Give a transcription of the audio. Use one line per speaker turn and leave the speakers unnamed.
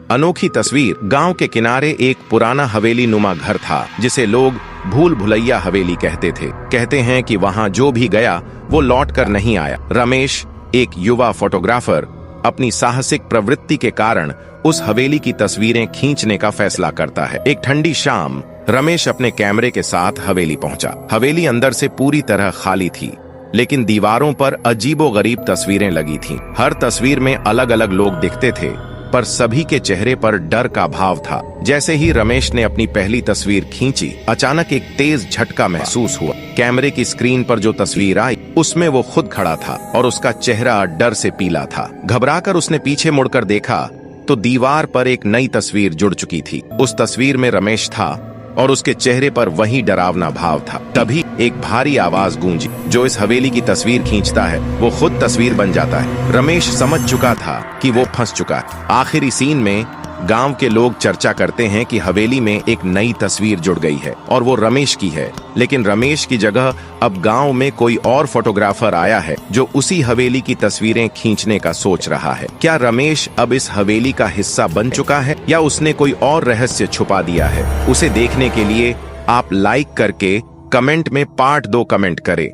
अनोखी तस्वीर। गांव के किनारे एक पुराना हवेली नुमा घर था जिसे लोग भूल भुलैया हवेली कहते थे। कहते हैं कि वहां जो भी गया वो लौट कर नहीं आया। रमेश, एक युवा फोटोग्राफर, अपनी साहसिक प्रवृत्ति के कारण उस हवेली की तस्वीरें खींचने का फैसला करता है। एक ठंडी शाम रमेश अपने कैमरे के साथ हवेली पहुंचा। हवेली अंदर से पूरी तरह खाली थी, लेकिन दीवारों पर अजीबोगरीब तस्वीरें लगी थीं। हर तस्वीर में अलग अलग लोग दिखते थे, पर सभी के चेहरे पर डर का भाव था। जैसे ही रमेश ने अपनी पहली तस्वीर खींची, अचानक एक तेज झटका महसूस हुआ। कैमरे की स्क्रीन पर जो तस्वीर आई उसमें वो खुद खड़ा था और उसका चेहरा डर से पीला था। घबराकर उसने पीछे मुड़कर देखा तो दीवार पर एक नई तस्वीर जुड़ चुकी थी। उस तस्वीर में रमेश था और उसके चेहरे पर वही डरावना भाव था। तभी एक भारी आवाज गूंजी। जो इस हवेली की तस्वीर खींचता है वो खुद तस्वीर बन जाता है। रमेश समझ चुका था कि वो फंस चुका है। आखिरी सीन में गांव के लोग चर्चा करते हैं कि हवेली में एक नई तस्वीर जुड़ गई है और वो रमेश की है। लेकिन रमेश की जगह अब गांव में कोई और फोटोग्राफर आया है जो उसी हवेली की तस्वीरें खींचने का सोच रहा है। क्या रमेश अब इस हवेली का हिस्सा बन चुका है या उसने कोई और रहस्य छुपा दिया है? उसे देखने के लिए आप लाइक करके कमेंट में पार्ट 2 कमेंट करें।